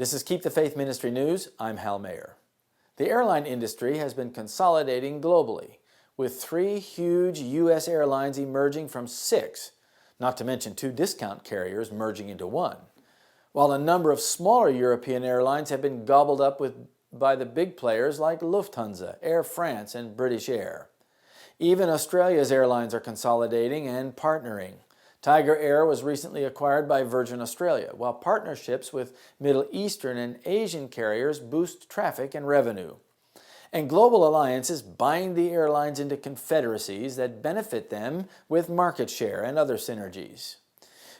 This is Keep the Faith Ministry News. I'm Hal Mayer. The airline industry has been consolidating globally, with 3 huge U.S. airlines emerging from 6, not to mention 2 discount carriers merging into 1, while a number of smaller European airlines have been gobbled up by the big players like Lufthansa, Air France, and British Air. Even Australia's airlines are consolidating and partnering. Tiger Air was recently acquired by Virgin Australia, while partnerships with Middle Eastern and Asian carriers boost traffic and revenue. And global alliances bind the airlines into confederacies that benefit them with market share and other synergies.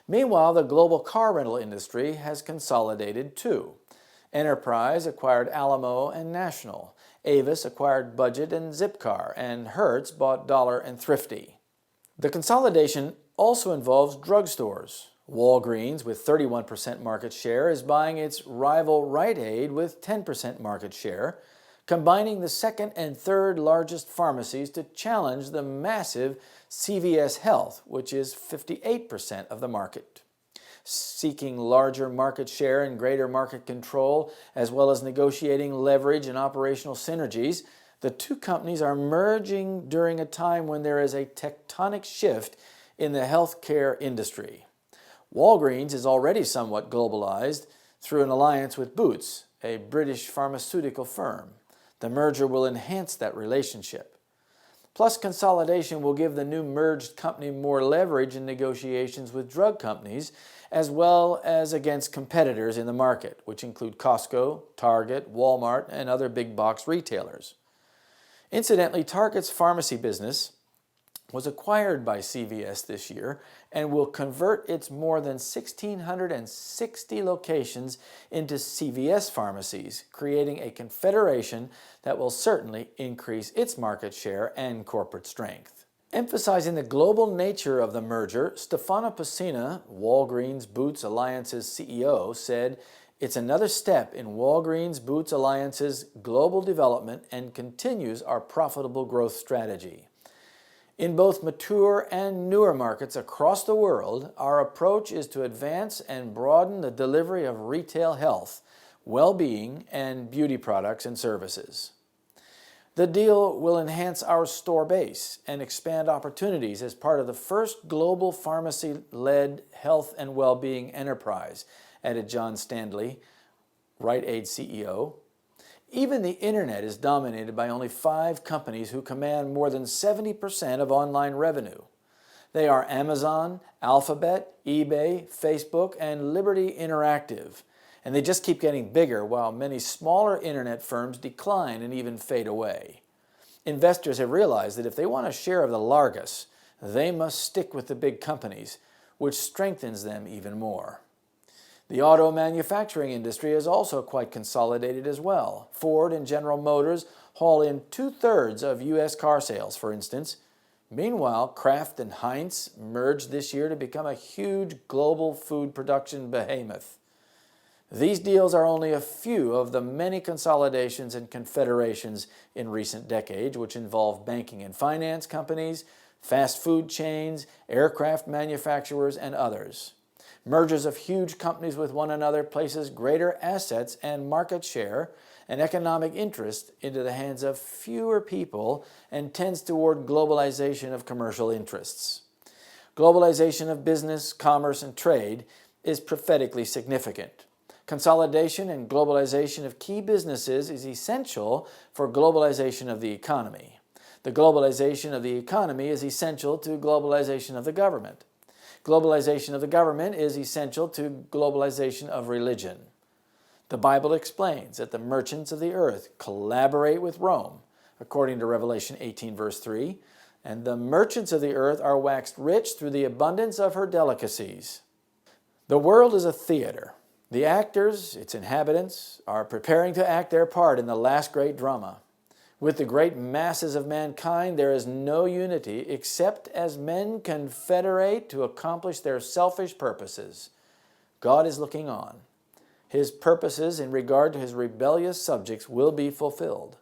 Meanwhile, the global car rental industry has consolidated too. Enterprise acquired Alamo and National, Avis acquired Budget and Zipcar, and Hertz bought Dollar and Thrifty. The consolidation also involves drugstores. Walgreens, with 31% market share, is buying its rival Rite Aid with 10% market share, combining the second and third largest pharmacies to challenge the massive CVS Health, which is 58% of the market. Seeking larger market share and greater market control, as well as negotiating leverage and operational synergies, the 2 companies are merging during a time when there is a tectonic shift in the healthcare industry. Walgreens is already somewhat globalized through an alliance with Boots, a British pharmaceutical firm. The merger will enhance that relationship. Plus, consolidation will give the new merged company more leverage in negotiations with drug companies, as well as against competitors in the market, which include Costco, Target, Walmart, and other big box retailers. Incidentally, Target's pharmacy business was acquired by CVS this year and will convert its more than 1,660 locations into CVS pharmacies, creating a confederation that will certainly increase its market share and corporate strength. Emphasizing the global nature of the merger, Stefano Pessina, Walgreens Boots Alliance's CEO, said, "It's another step in Walgreens Boots Alliance's global development and continues our profitable growth strategy. In both mature and newer markets across the world, our approach is to advance and broaden the delivery of retail health, well-being, and beauty products and services. The deal will enhance our store base and expand opportunities as part of the first global pharmacy-led health and well-being enterprise," added John Standley, Rite Aid CEO. Even the internet is dominated by only 5 companies who command more than 70% of online revenue. They are Amazon, Alphabet, eBay, Facebook, and Liberty Interactive. And they just keep getting bigger while many smaller internet firms decline and even fade away. Investors have realized that if they want a share of the Largus, they must stick with the big companies, which strengthens them even more. The auto manufacturing industry is also quite consolidated as well. Ford and General Motors haul in 2/3 of U.S. car sales, for instance. Meanwhile, Kraft and Heinz merged this year to become a huge global food production behemoth. These deals are only a few of the many consolidations and confederations in recent decades, which involve banking and finance companies, fast food chains, aircraft manufacturers, and others. Mergers of huge companies with one another places greater assets and market share and economic interest into the hands of fewer people and tends toward globalization of commercial interests. Globalization of business, commerce, and trade is prophetically significant. Consolidation and globalization of key businesses is essential for globalization of the economy. The globalization of the economy is essential to globalization of the government. Globalization of the government is essential to globalization of religion. The Bible explains that the merchants of the earth collaborate with Rome, according to Revelation 18, verse 3, and the merchants of the earth are waxed rich through the abundance of her delicacies. The world is a theater. The actors, its inhabitants, are preparing to act their part in the last great drama. With the great masses of mankind, there is no unity except as men confederate to accomplish their selfish purposes. God is looking on. His purposes in regard to his rebellious subjects will be fulfilled.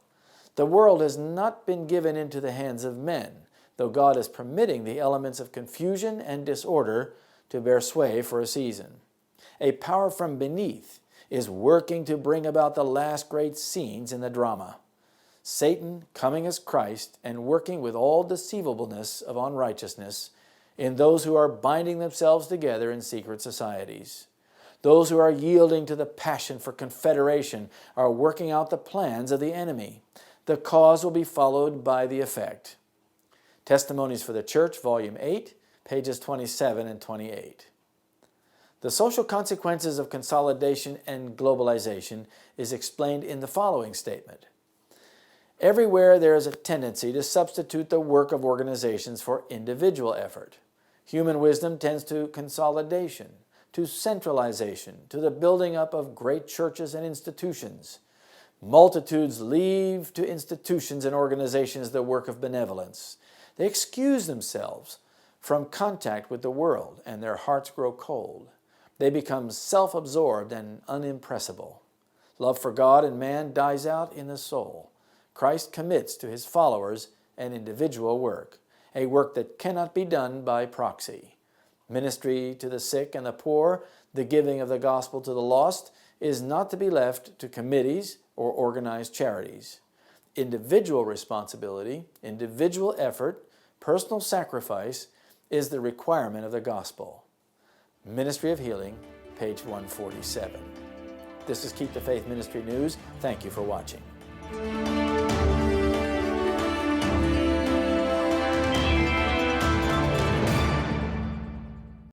The world has not been given into the hands of men, though God is permitting the elements of confusion and disorder to bear sway for a season. A power from beneath is working to bring about the last great scenes in the drama. Satan coming as Christ and working with all deceivableness of unrighteousness in those who are binding themselves together in secret societies. Those who are yielding to the passion for confederation are working out the plans of the enemy. The cause will be followed by the effect. Testimonies for the Church, Volume 8, pages 27 and 28. The social consequences of consolidation and globalization is explained in the following statement. Everywhere there is a tendency to substitute the work of organizations for individual effort. Human wisdom tends to consolidation, to centralization, to the building up of great churches and institutions. Multitudes leave to institutions and organizations the work of benevolence. They excuse themselves from contact with the world, and their hearts grow cold. They become self-absorbed and unimpressible. Love for God and man dies out in the soul. Christ commits to his followers an individual work, a work that cannot be done by proxy. Ministry to the sick and the poor, the giving of the gospel to the lost, is not to be left to committees or organized charities. Individual responsibility, individual effort, personal sacrifice is the requirement of the gospel. Ministry of Healing, page 147. This is Keep the Faith Ministry News. Thank you for watching.